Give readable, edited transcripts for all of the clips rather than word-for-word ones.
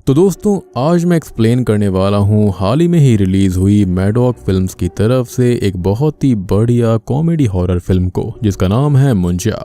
तो दोस्तों आज मैं एक्सप्लेन करने वाला हूँ हाल ही में ही रिलीज हुई मैडॉक फिल्म्स की तरफ से एक बहुत ही बढ़िया कॉमेडी हॉरर फिल्म को, जिसका नाम है मुंजिया।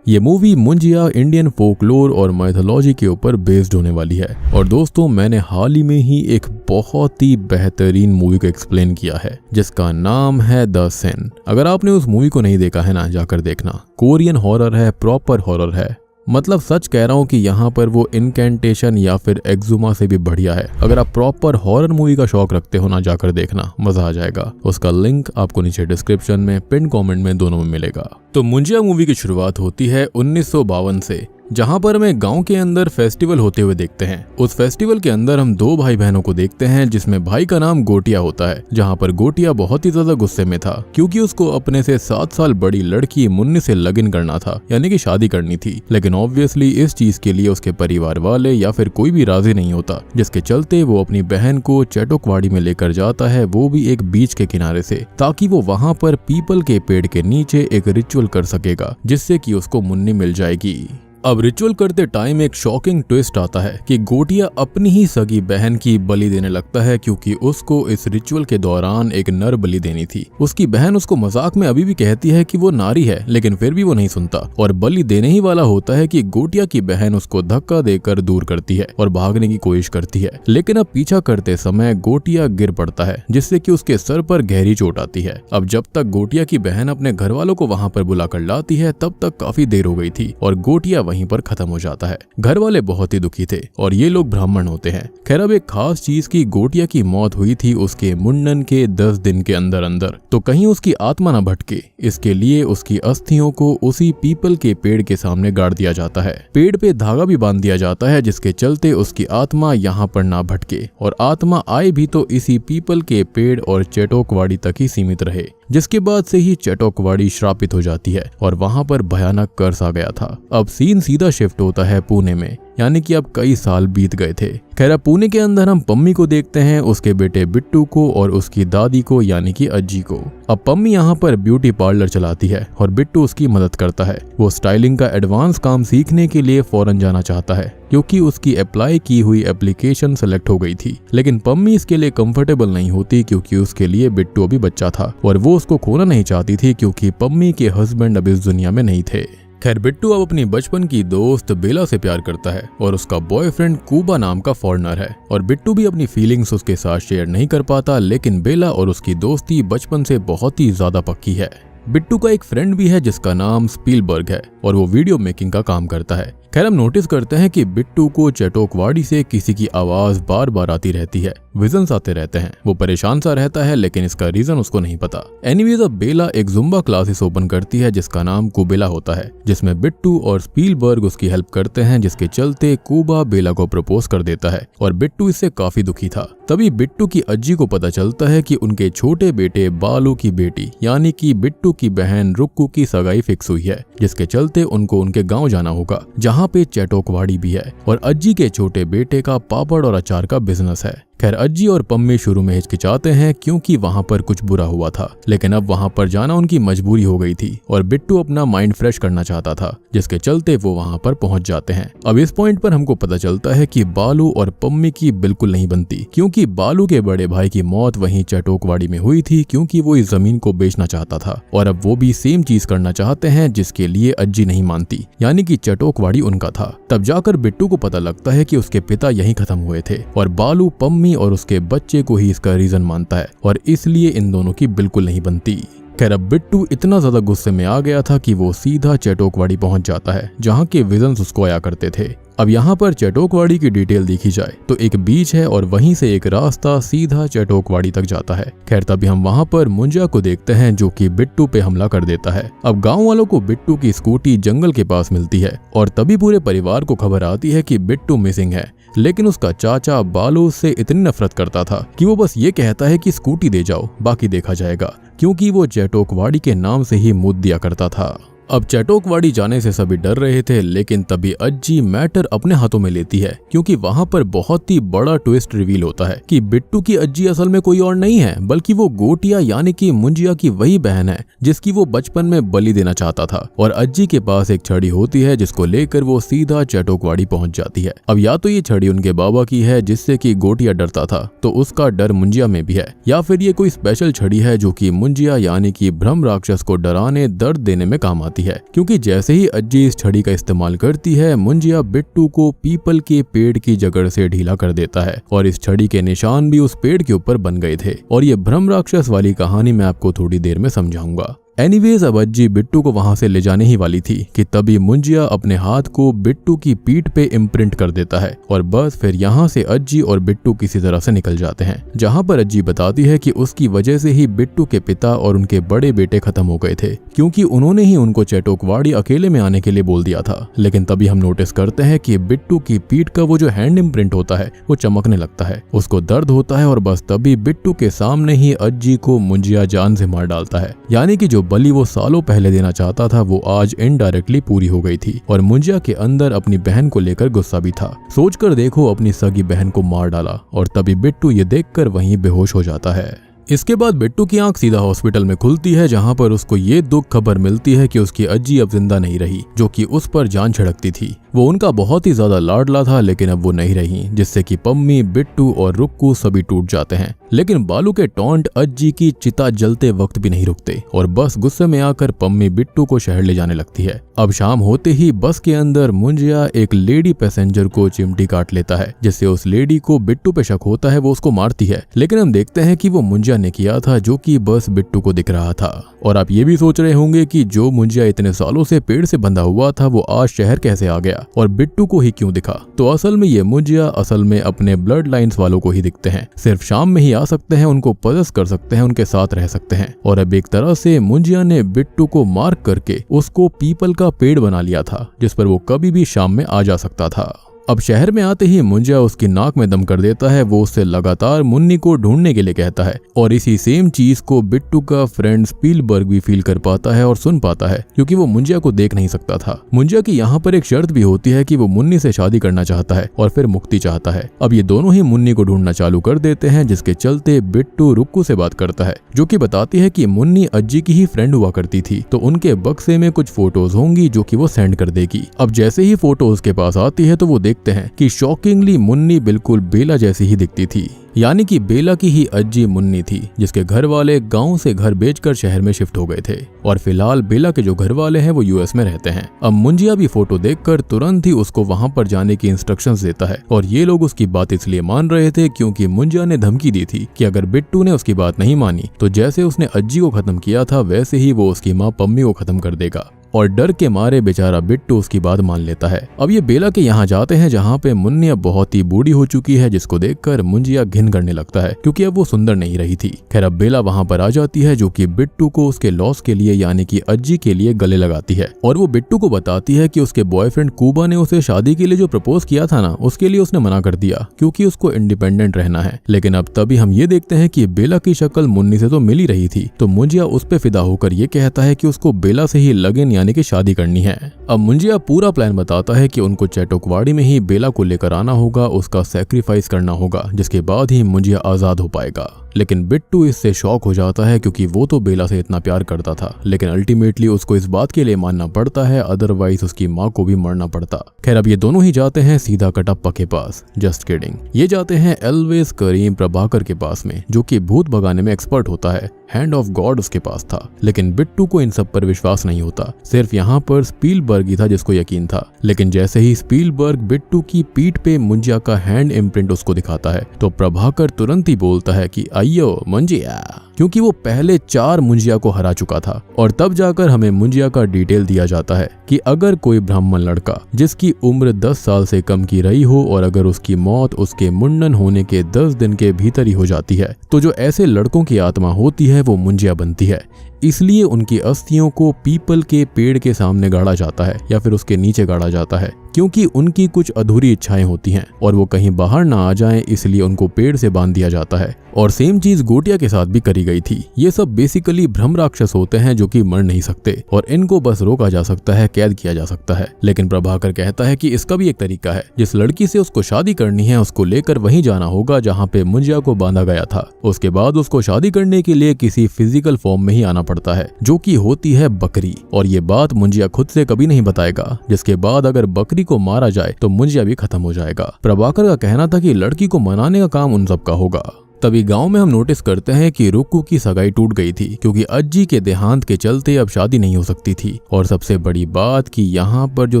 ये मूवी मुंजिया इंडियन फोकलोर और माइथोलॉजी के ऊपर बेस्ड होने वाली है। और दोस्तों मैंने हाल ही में ही एक बहुत ही बेहतरीन मूवी को एक्सप्लेन किया है जिसका नाम है द सिन। अगर आपने उस मूवी को नहीं देखा है ना, जाकर देखना। कोरियन हॉरर है, प्रॉपर हॉरर है। मतलब सच कह रहा हूँ कि यहाँ पर वो इनकेंटेशन या फिर एक्जुमा से भी बढ़िया है। अगर आप प्रॉपर हॉरर मूवी का शौक रखते हो ना, जाकर देखना, मजा आ जाएगा। उसका लिंक आपको नीचे डिस्क्रिप्शन में, पिन कमेंट में, दोनों में मिलेगा। तो मुंजिया मूवी की शुरुआत होती है 1952 से, जहां पर हमें गांव के अंदर फेस्टिवल होते हुए देखते हैं। उस फेस्टिवल के अंदर हम दो भाई बहनों को देखते हैं, जिसमें भाई का नाम गोटिया होता है। जहां पर गोटिया बहुत ही ज्यादा गुस्से में था क्योंकि उसको अपने से 7 साल बड़ी लड़की मुन्नी से लगन करना था, यानी कि शादी करनी थी। लेकिन ऑब्वियसली इस चीज के लिए उसके परिवार वाले या फिर कोई भी राजी नहीं होता, जिसके चलते वो अपनी बहन को चेटोकवाड़ी में लेकर जाता है, वो भी एक बीच के किनारे से, ताकि वो वहां पर पीपल के पेड़ के नीचे एक रिचुअल कर सकेगा जिससे कि उसको मुन्नी मिल जाएगी। अब रिचुअल करते टाइम एक शॉकिंग ट्विस्ट आता है कि गोटिया अपनी ही सगी बहन की बलि देने लगता है, क्योंकि उसको इस रिचुअल के दौरान एक नर बलि देनी थी। उसकी बहन उसको मजाक में अभी भी कहती है कि वो नारी है, लेकिन फिर भी वो नहीं सुनता और बलि देने ही वाला होता है कि गोटिया की बहन उसको धक्का देकर दूर करती है और भागने की कोशिश करती है। लेकिन अब पीछा करते समय गोटिया गिर पड़ता है, जिससे कि उसके सर पर गहरी चोट आती है। अब जब तक गोटिया की बहन अपने घर वालों को वहां पर बुलाकर लाती है, तब तक काफी देर हो गई थी और गोटिया वहीं पर खत्म हो जाता है। घर वाले बहुत ही दुखी थे और ये लोग ब्राह्मण होते हैं। खैर अब एक खास चीज की गोटिया की मौत हुई थी उसके मुंडन के 10 दिन के अंदर अंदर, तो कहीं उसकी आत्मा न भटके, इसके लिए उसकी अस्थियों को उसी पीपल के पेड़ के सामने गाड़ दिया जाता है। पेड़ पे धागा भी बांध दिया जाता है, जिसके चलते उसकी आत्मा यहाँ पर ना भटके और आत्मा आए भी तो इसी पीपल के पेड़ और चेटोकवाड़ी तक ही सीमित रहे। जिसके बाद से ही चेटोकवाड़ी श्रापित हो जाती है और वहां पर भयानक कर्स आ गया था। अब सीन सीधा शिफ्ट होता है पुणे में, यानी कि अब कई साल बीत गए थे। खैर अब पुणे के अंदर हम पम्मी को देखते हैं, उसके बेटे बिट्टू को और उसकी दादी को, यानी कि अज्जी को। अब पम्मी यहाँ पर ब्यूटी पार्लर चलाती है और बिट्टू उसकी मदद करता है। वो स्टाइलिंग का एडवांस काम सीखने के लिए फॉरेन जाना चाहता है, क्योंकि उसकी अप्लाई की हुई एप्लीकेशन सेलेक्ट हो गई थी। लेकिन पम्मी इसके लिए कंफर्टेबल नहीं होती, क्योंकि उसके लिए बिट्टू अभी बच्चा था और वो उसको खोना नहीं चाहती थी, क्योंकि पम्मी के हस्बैंड अब इस दुनिया में नहीं थे। खैर बिट्टू अब अपनी बचपन की दोस्त बेला से प्यार करता है और उसका बॉयफ्रेंड कूबा नाम का फॉरेनर है। और बिट्टू भी अपनी फीलिंग्स उसके साथ शेयर नहीं कर पाता, लेकिन बेला और उसकी दोस्ती बचपन से बहुत ही ज्यादा पक्की है। बिट्टू का एक फ्रेंड भी है जिसका नाम स्पीलबर्ग है और वो वीडियो मेकिंग का काम करता है। खैर हम नोटिस करते हैं कि बिट्टू को चेटोकवाड़ी से किसी की आवाज बार बार आती रहती है, विजन्स आते रहते हैं। वो परेशान सा रहता है, लेकिन इसका रीजन उसको नहीं पता। एनीवेज अब बेला एक जुम्बा क्लासेस ओपन करती है जिसका नाम कुबेला होता है, जिसमें बिट्टू और स्पीलबर्ग उसकी हेल्प करते हैं, जिसके चलते कूबा बेला को प्रपोज कर देता है और बिट्टू इससे काफी दुखी था। तभी बिट्टू की अज्जी को पता चलता है कि उनके छोटे बेटे बालू की बेटी, यानी कि बिट्टू की बहन रुक्कू की सगाई फिक्स हुई है, जिसके चलते उनको उनके गाँव जाना होगा, जहाँ पे चेटोकवाड़ी भी है और अज्जी के छोटे बेटे का पापड़ और अचार का बिजनेस है। खैर अज्जी और पम्मी शुरू में हिचकिचाते हैं क्योंकि वहां पर कुछ बुरा हुआ था, लेकिन अब वहां पर जाना उनकी मजबूरी हो गई थी और बिट्टू अपना माइंड फ्रेश करना चाहता था, जिसके चलते वो वहां पर पहुंच जाते हैं। अब इस पॉइंट पर हमको पता चलता है कि बालू और पम्मी की बिल्कुल नहीं बनती, क्योंकि बालू के बड़े भाई की मौत वहीं चेटोकवाड़ी में हुई थी, क्योंकि वो इस जमीन को बेचना चाहता था और अब वो भी सेम चीज करना चाहते हैं जिसके लिए अज्जी नहीं मानती, यानी कि चेटोकवाड़ी उनका था। तब जाकर बिट्टू को पता लगता है कि उसके पिता यहीं खत्म हुए थे और बालू पम्मी और उसके बच्चे को ही इसका रीजन मानता है और इसलिए इन दोनों की बिल्कुल नहीं बनती। खैर अब बिट्टू इतना ज्यादा गुस्से में आ गया था कि वो सीधा चेटोकवाड़ी पहुंच जाता है, जहाँ के विजन्स उसको आया करते थे। अब यहाँ पर चेटोकवाड़ी की डिटेल देखी जाए तो एक बीच है और वहीं से एक रास्ता सीधा चेटोकवाड़ी तक जाता है। खैर तभी हम वहाँ पर मुंजिया को देखते हैं, जो कि बिट्टू पे हमला कर देता है। अब गांव वालों को बिट्टू की स्कूटी जंगल के पास मिलती है और तभी पूरे परिवार को खबर आती है कि बिट्टू मिसिंग है। लेकिन उसका चाचा बालू उससे इतनी नफरत करता था कि वो बस ये कहता है कि स्कूटी दे जाओ, बाकी देखा जाएगा, क्योंकि वो चेटोकवाड़ी के नाम से ही मुद्द दिया करता था। अब चैटोकवाड़ी जाने से सभी डर रहे थे, लेकिन तभी अज्जी मैटर अपने हाथों में लेती है, क्योंकि वहां पर बहुत ही बड़ा ट्विस्ट रिवील होता है कि बिट्टू की अज्जी असल में कोई और नहीं है, बल्कि वो गोटिया यानी कि मुंजिया की वही बहन है जिसकी वो बचपन में बलि देना चाहता था। और अज्जी के पास एक छड़ी होती है जिसको लेकर वो सीधा चैटोकवाड़ी पहुंच जाती है। अब या तो ये छड़ी उनके बाबा की है जिससे कि गोटिया डरता था, तो उसका डर मुंजिया में भी है, या फिर ये कोई स्पेशल छड़ी है जो कि मुंजिया यानी कि ब्रह्म राक्षस को डराने दर्द देने में काम आती है। क्योंकि जैसे ही अज्जी इस छड़ी का इस्तेमाल करती है, मुंजिया बिट्टू को पीपल के पेड़ की जकड़ से ढीला कर देता है और इस छड़ी के निशान भी उस पेड़ के ऊपर बन गए थे। और ये ब्रह्म राक्षस वाली कहानी मैं आपको थोड़ी देर में समझाऊंगा। एनीवेज, अब अज्जी बिट्टू को वहां से ले जाने ही वाली थी कि तभी मुंजिया अपने हाथ को बिट्टू की पीठ पे इम्प्रिंट कर देता है और बस फिर यहाँ से अज्जी और बिट्टू किसी तरह से निकल जाते हैं। जहाँ पर अज्जी बताती है कि उसकी वजह से ही बिट्टू के पिता और उनके बड़े बेटे खत्म हो गए थे, क्योंकि उन्होंने ही उनको चैटोकवाड़ी अकेले में आने के लिए बोल दिया था। लेकिन तभी हम नोटिस करते हैं कि बिट्टू की पीठ का वो जो हैंड इम्प्रिंट होता है वो चमकने लगता है, उसको दर्द होता है और बस तभी बिट्टू के सामने ही अज्जी को मुंजिया जान से मार डालता है। यानी कि जो बलि वो सालों पहले देना चाहता था वो आज इनडायरेक्टली पूरी हो गई थी। और मुंजिया के अंदर अपनी बहन को लेकर गुस्सा भी था। सोचकर देखो, अपनी सगी बहन को मार डाला। और तभी बिट्टू ये देखकर वहीं बेहोश हो जाता है। इसके बाद बिट्टू की आंख सीधा हॉस्पिटल में खुलती है, जहां पर उसको ये दुख खबर मिलती है कि उसकी अज्जी अब जिंदा नहीं रही, जो कि उस पर जान छिड़कती थी। वो उनका बहुत ही ज्यादा लाडला था, लेकिन अब वो नहीं रही, जिससे कि पम्मी, बिट्टू और रुक्कू सभी टूट जाते हैं। लेकिन बालू के टॉन्ट अज्जी की चिता जलते वक्त भी नहीं रुकते और बस गुस्से में आकर पम्मी बिट्टू को शहर ले जाने लगती है। अब शाम होते ही बस के अंदर मुंजिया एक लेडी पैसेंजर को चिमटी काट लेता है, जिससे उस लेडी को बिट्टू पे शक होता है, वो उसको मारती है। लेकिन हम देखते हैं कि वो मुंजिया ने किया था, जो कि बस बिट्टू को दिख रहा था। और आप ये भी सोच रहे होंगे कि जो मुंजिया इतने सालों से पेड़ से बंधा हुआ था वो आज शहर कैसे आ गया और बिट्टू को ही क्यों दिखा। तो असल में ये मुंजिया असल में अपने ब्लड लाइन्स वालों को ही दिखते हैं। सिर्फ शाम में ही आ सकते हैं, उनको पजस कर सकते हैं, उनके साथ रह सकते हैं। और अब एक तरह से मुंजिया ने बिट्टू को मार्क करके उसको पीपल का पेड़ बना लिया था, जिस पर वो कभी भी शाम में आ जा सकता था। अब शहर में आते ही मुंजिया उसकी नाक में दम कर देता है। वो उससे लगातार मुन्नी को ढूंढने के लिए कहता है और इसी सेम चीज को बिट्टू का फ्रेंड स्पीलबर्ग भी फील कर पाता है और सुन पाता है, क्योंकि वो मुंजिया को देख नहीं सकता था। मुंजिया की यहाँ पर एक शर्त भी होती है कि वो मुन्नी से शादी करना चाहता है और फिर मुक्ति चाहता है। अब ये दोनों ही मुन्नी को ढूंढना चालू कर देते हैं, जिसके चलते बिट्टू रुक्कू से बात करता है, जो कि बताती है कि मुन्नी अज्जी की ही फ्रेंड हुआ करती थी, तो उनके बक्से में कुछ फोटोज होंगी जो कि वो सेंड कर देगी। अब जैसे ही फोटो उसके पास आती है तो वो देखते हैं कि शॉकिंगली मुन्नी बिल्कुल बेला जैसी ही दिखती थी। यानी कि बेला की ही अज्जी मुन्नी थी, जिसके घर वाले गांव से घर बेचकर शहर में शिफ्ट हो गए थे और फिलहाल बेला के जो घर वाले हैं वो यूएस में रहते हैं। अब मुंजिया भी फोटो देखकर तुरंत ही उसको वहां पर जाने की इंस्ट्रक्शंस देता है और ये लोग उसकी बात इसलिए मान रहे थे क्योंकि मुंजिया ने धमकी दी थी कि अगर बिट्टू ने उसकी बात नहीं मानी तो जैसे उसने अज्जी को खत्म किया था वैसे ही वो उसकी माँ पम्मी को खत्म कर देगा। और डर के मारे बेचारा बिट्टू उसकी बात मान लेता है। अब ये बेला के यहाँ जाते हैं, जहाँ पे मुन्नी अब बहुत ही बूढ़ी हो चुकी है, जिसको देखकर मुंजिया घिन करने लगता है, क्योंकि अब वो सुंदर नहीं रही थी। खैर, अब बेला वहाँ पर आ जाती है, जो कि बिट्टू को उसके लॉस के लिए यानी कि अज्जी के लिए गले लगाती है और वो बिट्टू को बताती है कि उसके बॉयफ्रेंड कूबा ने उसे शादी के लिए जो प्रपोज किया था ना, उसके लिए उसने मना कर दिया क्योंकि उसको इंडिपेंडेंट रहना है। लेकिन अब तभी हम ये देखते हैं कि बेला की शक्ल मुन्नी से तो मिल ही रही थी, तो मुंजिया उस पे फिदा होकर ये कहता है कि उसको बेला से ही लगन यानी कि शादी करनी है। अब मुंजिया पूरा प्लान बताता है कि उनको चैटोकवाड़ी में ही बेला को लेकर आना होगा, उसका सैक्रिफाइस करना होगा, जिसके बाद ही मुंजिया आजाद हो पाएगा। लेकिन बिट्टू इससे शॉक हो जाता है, क्योंकि वो तो बेला से इतना प्यार करता था, लेकिन अल्टीमेटली उसको इस बात के लिए मानना पड़ता है, अदरवाइज उसकी माँ को भी मरना पड़ता। खैर, अब ये दोनों ही जाते हैं सीधा कटप्पा के पास। जस्ट किडिंग, ये जाते हैं एल्वेज करीम प्रभाकर के पास में, जो कि भूत भगाने में एक्सपर्ट होता है। हैंड ऑफ गॉड उसके पास था, लेकिन बिट्टू को इन सब पर विश्वास नहीं होता। सिर्फ यहाँ पर स्पीलबर्ग ही था जिसको यकीन था। लेकिन जैसे ही स्पीलबर्ग बिट्टू की पीठ पे मुंजिया का हैंड इम्प्रिंट उसको दिखाता है, तो प्रभाकर तुरंत ही बोलता है कि आइयो मुंजिया, क्योंकि वो पहले 4 मुंजिया को हरा चुका था। और तब जाकर हमें मुंजिया का डिटेल दिया जाता है कि अगर कोई ब्राह्मण लड़का जिसकी उम्र 10 साल से कम की रही हो और अगर उसकी मौत उसके मुंडन होने के 10 दिन के भीतर ही हो जाती है, तो जो ऐसे लड़कों की आत्मा होती है वो मुंजिया बनती है। इसलिए उनकी अस्थियों को पीपल के पेड़ के सामने गाड़ा जाता है या फिर उसके नीचे गाड़ा जाता है, क्योंकि उनकी कुछ अधूरी इच्छाएं होती हैं और वो कहीं बाहर ना आ जाएं, इसलिए उनको पेड़ से बांध दिया जाता है। और सेम चीज गोटिया के साथ भी करी गई थी। ये सब बेसिकली भ्रम राक्षस होते हैं जो कि मर नहीं सकते और इनको बस रोका जा सकता है, कैद किया जा सकता है। लेकिन प्रभाकर कहता है कि इसका भी एक तरीका है। जिस लड़की से उसको शादी करनी है उसको लेकर वहीं जाना होगा जहाँ पे मुंजिया को बांधा गया था। उसके बाद उसको शादी करने के लिए किसी फिजिकल फॉर्म में ही आना पड़ता है, जो कि होती है बकरी। और ये बात मुंजिया खुद से कभी नहीं बताएगा, जिसके बाद अगर बकरी को मारा जाए तो मुंजिया भी खत्म हो जाएगा। प्रभाकर का कहना था कि लड़की को मनाने का काम उन सबका होगा। तभी गांव में हम नोटिस करते हैं कि रुक्कू की सगाई टूट गई थी, क्योंकि अज्जी के देहांत के चलते अब शादी नहीं हो सकती थी। और सबसे बड़ी बात कि यहाँ पर जो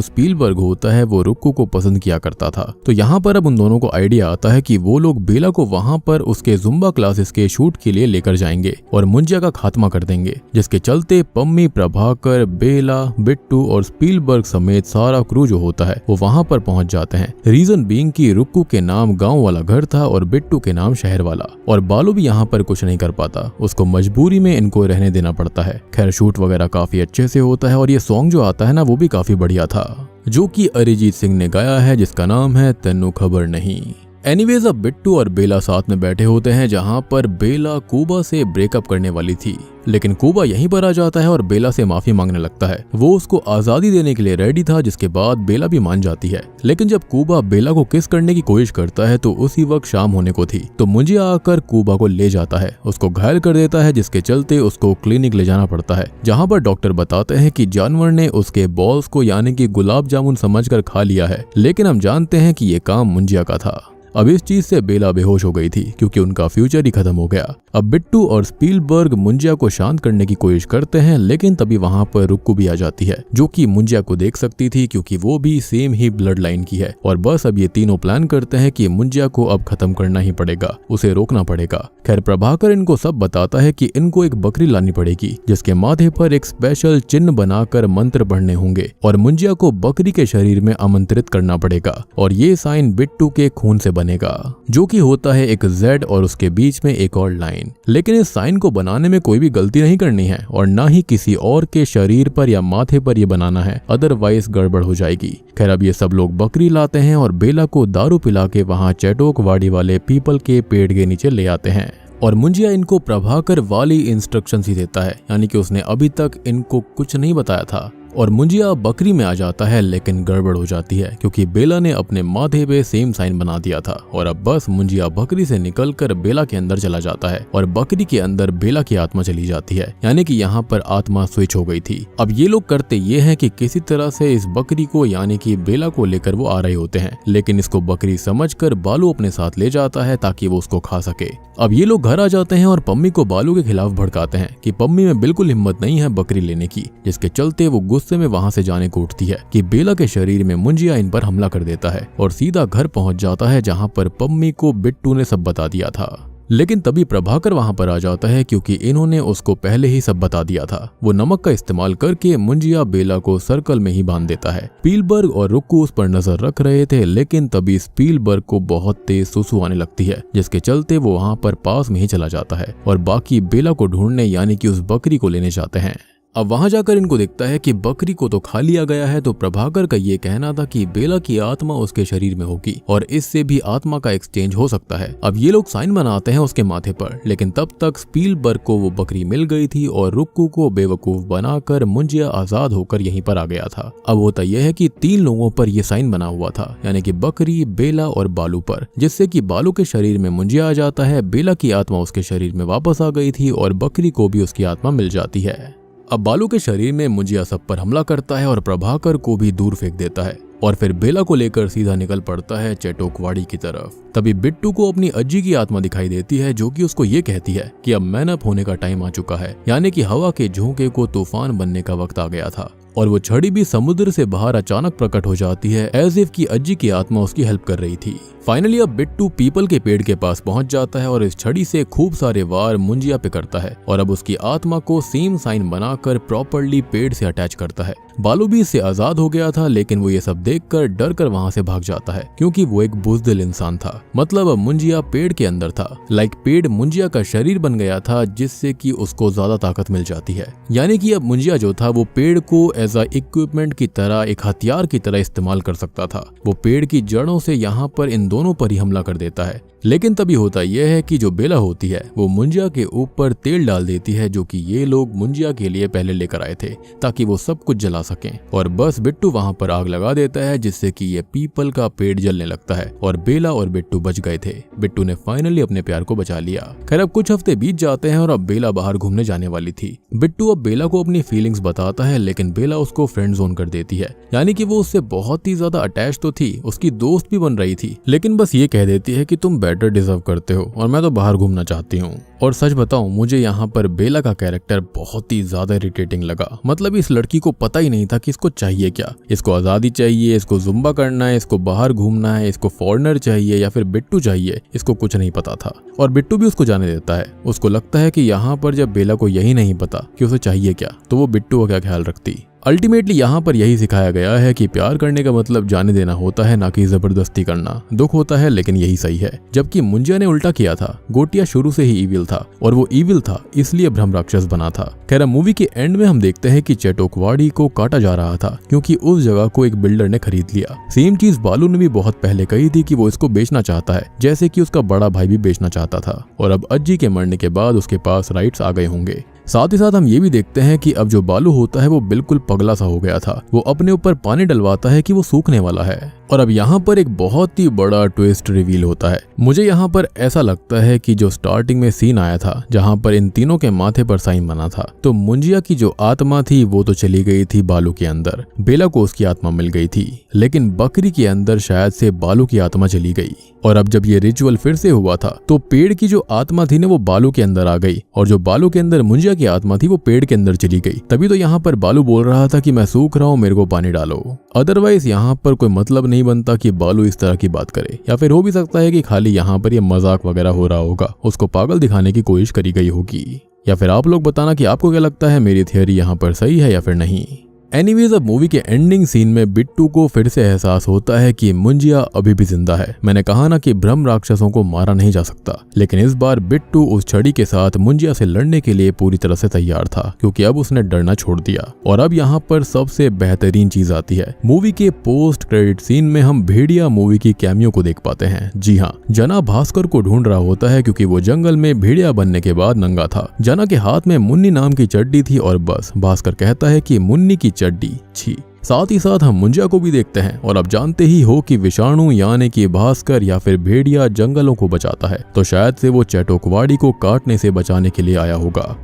स्पीलबर्ग होता है वो रुक्कू को पसंद किया करता था। तो यहाँ पर अब उन दोनों को आइडिया आता है कि वो लोग बेला को वहाँ पर उसके जुम्बा क्लासेस के शूट के लिए लेकर जाएंगे और मुंजिया का खात्मा कर देंगे, जिसके चलते पम्मी, प्रभाकर, बेला, बिट्टू और स्पीलबर्ग समेत सारा क्रू जो होता है वो वहाँ पर पहुंच जाते हैं। रीजन बीइंग कि रुक्कू के नाम गाँव वाला घर था और बिट्टू के नाम शहर वाला। और बालू भी यहाँ पर कुछ नहीं कर पाता, उसको मजबूरी में इनको रहने देना पड़ता है। खैर शूट वगैरह काफी अच्छे से होता है और ये सॉन्ग जो आता है ना वो भी काफी बढ़िया था, जो कि अरिजीत सिंह ने गाया है, जिसका नाम है तेनू खबर नहीं। एनीवेज अब बिट्टू और बेला साथ में बैठे होते हैं, जहाँ पर बेला कूबा से ब्रेकअप करने वाली थी, लेकिन कूबा यहीं पर आ जाता है और बेला से माफी मांगने लगता है। वो उसको आजादी देने के लिए रेडी था, जिसके बाद बेला भी मान जाती है। लेकिन जब कूबा बेला को किस करने की कोशिश करता है तो उसी वक्त शाम होने को थी। तो मुंजिया आकर कूबा को ले जाता है, उसको घायल कर देता है, जिसके चलते उसको क्लिनिक ले जाना पड़ता है, जहाँ पर डॉक्टर बताते हैं कि जानवर ने उसके बॉल्स को यानी कि गुलाब जामुन समझकर खा लिया है। लेकिन हम जानते हैं कि ये काम मुंजिया का था। अब इस चीज से बेला बेहोश हो गई थी, क्योंकि उनका फ्यूचर ही खत्म हो गया। अब बिट्टू और स्पीलबर्ग मुंजिया को शांत करने की कोशिश करते हैं, लेकिन तभी वहां पर रुक्कू भी आ जाती है, जो कि मुंजिया को देख सकती थी, क्योंकि वो भी सेम ही ब्लड लाइन की है। और बस अब ये तीनों प्लान करते हैं कि मुंजिया को अब खत्म करना ही पड़ेगा, उसे रोकना पड़ेगा। खैर प्रभाकर इनको सब बताता है कि इनको एक बकरी लानी पड़ेगी, जिसके माथे पर एक स्पेशल चिन्ह बनाकर मंत्र पढ़ने होंगे और मुंजिया को बकरी के शरीर में आमंत्रित करना पड़ेगा। और ये साइन बिट्टू के खून से बनेगा, जो कि होता है एक Z और उसके बीच में एक और लाइन। लेकिन इस साइन को बनाने में कोई भी गलती नहीं करनी है और ना ही किसी और के शरीर पर या माथे पर ये बनाना है, अदरवाइज गड़बड़ हो जाएगी। खैर अब ये सब लोग बकरी लाते हैं और बेला को दारू पिला के वहाँ चैटोकवाड़ी वाले पीपल के पेड़ के नीचे ले आते हैं। और मुंजिया इनको प्रभाकर वाली इंस्ट्रक्शंस ही देता है, यानी कि उसने अभी तक इनको कुछ नहीं बताया था। और मुंजिया बकरी में आ जाता है, लेकिन गड़बड़ हो जाती है, क्योंकि बेला ने अपने माथे पे सेम साइन बना दिया था। और अब बस मुंजिया बकरी से निकलकर बेला के अंदर चला जाता है और बकरी के अंदर बेला की आत्मा चली जाती है, यानी कि यहाँ पर आत्मा स्विच हो गई थी। अब ये लोग करते ये हैं कि किसी तरह से इस बकरी को यानी कि बेला को लेकर वो आ रहे होते हैं, लेकिन इसको बकरी समझकर बालू अपने साथ ले जाता है ताकि वो उसको खा सके। अब ये लोग घर आ जाते हैं और पम्मी को बालू के खिलाफ भड़काते हैं कि पम्मी में बिल्कुल हिम्मत नहीं है बकरी लेने की, जिसके चलते वो गुस्से में वहां से जाने को उठती है कि बेला के शरीर में मुंजिया इन पर हमला कर देता है और सीधा घर पहुंच जाता है, जहां पर पम्मी को बिट्टू ने सब बता दिया था। लेकिन तभी प्रभाकर वहां पर आ जाता है, क्योंकि इन्होंने उसको पहले ही सब बता दिया था। वो नमक का इस्तेमाल करके मुंजिया बेला को सर्कल में ही बांध देता है। स्पीलबर्ग और रुक्कू उस पर नजर रख रहे थे, लेकिन तभी स्पीलबर्ग को बहुत तेज सुसु आने लगती है, जिसके चलते वो वहां पर पास में ही चला जाता है और बाकी बेला को ढूंढने यानी कि उस बकरी को लेने जाते हैं। अब वहां जाकर इनको दिखता है कि बकरी को तो खा लिया गया है। तो प्रभाकर का ये कहना था कि बेला की आत्मा उसके शरीर में होगी और इससे भी आत्मा का एक्सचेंज हो सकता है। अब ये लोग साइन बनाते हैं उसके माथे पर, लेकिन तब तक स्पीलबर्ग को वो बकरी मिल गई थी और रुक्कू को बेवकूफ बनाकर मुंजिया आजाद होकर यहीं पर आ गया था। अब होता यह है कि 3 लोगों पर यह साइन बना हुआ था, यानी कि बकरी, बेला और बालू पर, जिससे कि बालू के शरीर में मुंजिया आ जाता है, बेला की आत्मा उसके शरीर में वापस आ गई थी और बकरी को भी उसकी आत्मा मिल जाती है। अब बालू के शरीर में मुंजिया सब पर हमला करता है और प्रभाकर को भी दूर फेंक देता है और फिर बेला को लेकर सीधा निकल पड़ता है चैटोकवाड़ी की तरफ। तभी बिट्टू को अपनी अज्जी की आत्मा दिखाई देती है, जो कि उसको ये कहती है कि अब मैनअप होने का टाइम आ चुका है, यानी कि हवा के झोंके को तूफान बनने का वक्त आ गया था। और वो छड़ी भी समुद्र से बाहर अचानक प्रकट हो जाती है, एज इफ की अज्जी की आत्मा उसकी हेल्प कर रही थी। फाइनली अब बिट्टू पीपल के पेड़ के पास पहुंच जाता है और इस छड़ी से खूब सारे वार मुंजिया पे करता है और अब उसकी आत्मा को सेम साइन बनाकर प्रॉपर्ली पेड़ से अटैच करता है। बालू भी इससे आजाद हो गया था, लेकिन वो ये सब देखकर डर कर वहां से भाग जाता है क्योंकि वो एक बुज़दिल इंसान था। मतलब अब मुंजिया पेड़ के अंदर था, लाइक पेड़ मुंजिया का शरीर बन गया था जिससे कि उसको ज्यादा ताकत मिल जाती है। यानी कि अब मुंजिया जो था वो पेड़ को एज अ इक्विपमेंट की तरह, एक हथियार की तरह इस्तेमाल कर सकता था। वो पेड़ की जड़ों से यहाँ पर इन दोनों पर ही हमला कर देता है। लेकिन तभी होता यह है कि जो बेला होती है वो मुंजिया के ऊपर तेल डाल देती है, जो कि ये लोग मुंजिया के लिए पहले लेकर आए थे ताकि वो सब कुछ जला सकें। और बस बिट्टू वहां पर आग लगा देता है जिससे कि ये पीपल का पेड़ जलने लगता है और बेला और बिट्टू बच गए थे। बिट्टू ने फाइनली अपने प्यार को बचा लिया। खैर अब कुछ हफ्ते बीत जाते हैं और अब बेला बाहर घूमने जाने वाली थी। बिट्टू अब बेला को अपनी फीलिंग्स बताता है, लेकिन बेला उसको फ्रेंड जोन कर देती है। यानी कि वो उससे बहुत ही ज्यादा अटैच तो थी, उसकी दोस्त भी बन रही थी, लेकिन बस ये कह देती है कि तुम बेटर डिजर्व करते हो और मैं तो बाहर घूमना चाहती हूँ। और सच बताऊं, मुझे यहाँ पर बेला का कैरेक्टर बहुत ही ज्यादा इरिटेटिंग लगा। मतलब इस लड़की को पता ही नहीं था कि इसको चाहिए क्या। इसको आजादी चाहिए, इसको जुम्बा करना है, इसको बाहर घूमना है, इसको फॉरेनर चाहिए या फिर बिट्टू चाहिए, इसको कुछ नहीं पता था। और बिट्टू भी उसको जाने देता है। उसको लगता है कि यहाँ पर जब बेला को यही नहीं पता कि उसे चाहिए क्या, तो वो बिट्टू का क्या ख्याल रखती। अल्टीमेटली यहाँ पर यही सिखाया गया है कि प्यार करने का मतलब जाने देना होता है, ना कि जबरदस्ती करना। दुख होता है लेकिन यही सही है। जबकि मुंजिया ने उल्टा किया था। गोटिया शुरू से ही इविल था और वो इविल था इसलिए भ्रम राक्षस बना था। खैर मूवी के एंड में हम देखते हैं कि चेटोकवाड़ी को काटा जा रहा था क्योंकि उस जगह को एक बिल्डर ने खरीद लिया। सेम चीज बालू ने भी बहुत पहले कही थी कि वो इसको बेचना चाहता है, जैसे कि उसका बड़ा भाई भी बेचना चाहता था। और अब अज्जी के मरने के बाद उसके पास राइट्स आ गए होंगे। साथ ही साथ हम ये भी देखते हैं कि अब जो बालू होता है वो बिल्कुल पगला सा हो गया था। वो अपने ऊपर पानी डलवाता है कि वो सूखने वाला है। और अब यहाँ पर एक बहुत ही बड़ा ट्विस्ट रिवील होता है। मुझे यहाँ पर ऐसा लगता है कि जो स्टार्टिंग में सीन आया था जहाँ पर इन तीनों के माथे पर साइन बना था, तो मुंजिया की जो आत्मा थी वो तो चली गई थी बालू के अंदर, बेला को उसकी आत्मा मिल गई थी, लेकिन बकरी के अंदर शायद से बालू की आत्मा चली गई। और अब जब ये रिचुअल फिर से हुआ था तो पेड़ की जो आत्मा थी ना वो बालू के अंदर आ गई, और जो बालू के अंदर मुंजिया की आत्मा थी वो पेड़ के अंदर चली गई। तभी तो यहाँ पर बालू बोल रहा था कि मैं सूख रहा हूँ, मेरे को पानी डालो। अदरवाइज यहाँ पर कोई मतलब नहीं बनता कि बालू इस तरह की बात करे, या फिर हो भी सकता है कि खाली यहाँ पर ये मजाक वगैरह हो रहा होगा, उसको पागल दिखाने की कोशिश करी गई होगी। या फिर आप लोग बताना कि आपको क्या लगता है, मेरी थियरी यहाँ पर सही है या फिर नहीं। एनीवेज अब मूवी के एंडिंग सीन में बिट्टू को फिर से एहसास होता है कि मुंजिया अभी भी जिंदा है। मैंने कहा ना कि भ्रम राक्षसों को मारा नहीं जा सकता, लेकिन इस बार बिट्टू उस छड़ी के साथ मुंजिया से लड़ने के लिए पूरी तरह से तैयार था, क्योंकि अब उसने डरना छोड़ दिया। और अब यहाँ पर सबसे बेहतरीन चीज आती है। मूवी के पोस्ट क्रेडिट सीन में हम भेड़िया मूवी की कैमियो को देख पाते हैं। जी हाँ, जना भास्कर को ढूंढ रहा होता है क्योंकि वो जंगल में भेड़िया बनने के बाद नंगा था। जना के हाथ में मुन्नी नाम की चड्डी थी और बस भास्कर कहता है कि मुन्नी की चड्डी छी। साथ ही साथ हम मुंजिया को भी देखते हैं, और अब जानते ही हो कि विषाणु यानी कि भास्कर या फिर भेड़िया जंगलों को बचाता है, तो शायद से वो चेटोकवाड़ी को काटने से बचाने के लिए आया होगा।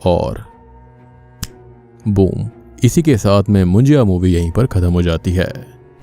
और बूम, इसी के साथ में मुंजिया मूवी यहीं पर खत्म हो जाती है।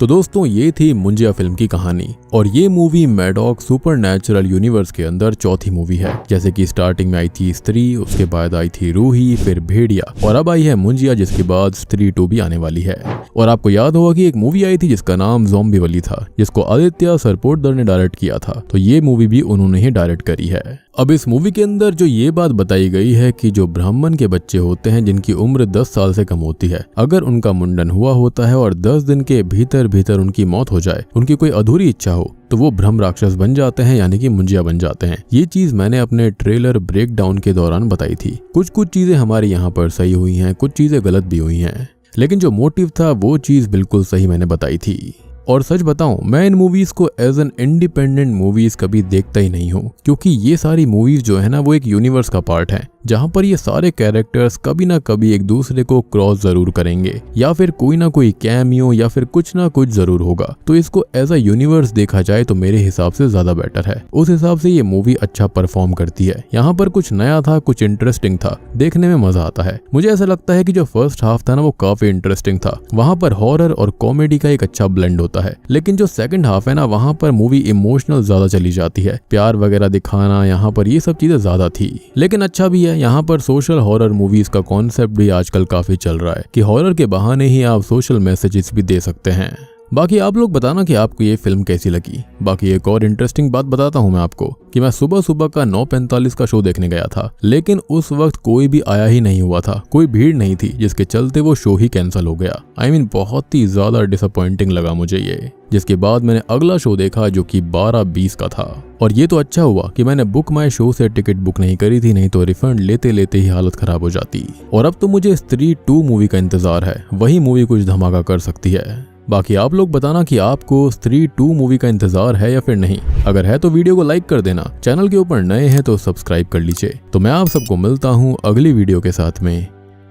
तो दोस्तों ये थी मुंजिया फिल्म की कहानी, और ये मूवी मैडॉक सुपरनैचुरल यूनिवर्स के अंदर चौथी मूवी है। जैसे कि स्टार्टिंग में आई थी स्त्री, उसके बाद आई थी रूही, फिर भेड़िया, और अब आई है मुंजिया, जिसके बाद स्त्री 2 भी आने वाली है। और आपको याद होगा कि एक मूवी आई थी जिसका नाम ज़ॉम्बी वाली था, जिसको आदित्य सरपोटदर ने डायरेक्ट किया था, तो ये मूवी भी उन्होंने ही डायरेक्ट करी है। अब इस मूवी के अंदर जो ये बात बताई गई है कि जो ब्राह्मण के बच्चे होते हैं जिनकी उम्र 10 साल से कम होती है, अगर उनका मुंडन हुआ होता है और 10 दिन के भीतर उनकी मौत हो जाए, उनकी कोई अधूरी इच्छा हो, तो वो भ्रम राक्षस बन जाते हैं, यानी कि मुंजिया बन जाते हैं। ये चीज मैंने अपने ट्रेलर ब्रेकडाउन के दौरान बताई थी। कुछ चीजें हमारे यहाँ पर सही हुई हैं, कुछ चीजें गलत भी हुई हैं, लेकिन जो मोटिव था वो चीज बिल्कुल सही मैंने बताई थी। और सच बताऊं, मैं इन मूवीज को एज एन इंडिपेंडेंट मूवीज कभी देखता ही नहीं हूँ, क्योंकि ये सारी मूवीज जो है ना वो एक यूनिवर्स का पार्ट है, जहाँ पर ये सारे कैरेक्टर्स कभी ना कभी एक दूसरे को क्रॉस जरूर करेंगे, या फिर कोई ना कोई कैमियो या फिर कुछ ना कुछ जरूर होगा। तो इसको एज अ यूनिवर्स देखा जाए तो मेरे हिसाब से ज्यादा बेटर है। उस हिसाब से ये मूवी अच्छा परफॉर्म करती है। यहाँ पर कुछ नया था, कुछ इंटरेस्टिंग था, देखने में मजा आता है। मुझे ऐसा लगता है कि जो फर्स्ट हाफ था ना वो काफी इंटरेस्टिंग था, वहाँ पर हॉरर और कॉमेडी का एक अच्छा ब्लेंड होता है। लेकिन जो सेकंड हाफ है ना, वहाँ पर मूवी इमोशनल ज्यादा चली जाती है, प्यार वगैरह दिखाना, यहाँ पर ये सब चीजें ज्यादा थी। लेकिन अच्छा भी है, यहाँ पर सोशल हॉरर मूवीज का कॉन्सेप्ट भी आजकल काफी चल रहा है कि हॉरर के बहाने ही आप सोशल मैसेजेस भी दे सकते हैं। बाकी आप लोग बताना कि आपको ये फिल्म कैसी लगी। बाकी एक और इंटरेस्टिंग बात बताता हूँ मैं आपको कि मैं सुबह सुबह का 9:45 का शो देखने गया था, लेकिन उस वक्त कोई भी आया ही नहीं हुआ था, कोई भीड़ नहीं थी, जिसके चलते वो शो ही कैंसिल हो गया। I mean, बहुत ही ज्यादा डिसअपॉइंटिंग लगा मुझे ये। जिसके बाद मैंने अगला शो देखा जो कि 12:20 का था। और ये तो अच्छा हुआ कि मैंने बुक माई शो से टिकट बुक नहीं करी थी, नहीं तो रिफंड लेते लेते ही हालत खराब हो जाती। और अब तो मुझे स्त्री 2 मूवी का इंतजार है, वही मूवी कुछ धमाका कर सकती है। बाकी आप लोग बताना कि आपको स्त्री 2 मूवी का इंतजार है या फिर नहीं। अगर है तो वीडियो को लाइक कर देना, चैनल के ऊपर नए हैं तो सब्सक्राइब कर लीजिए। तो मैं आप सबको मिलता हूँ अगली वीडियो के साथ में,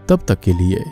तब तक के लिए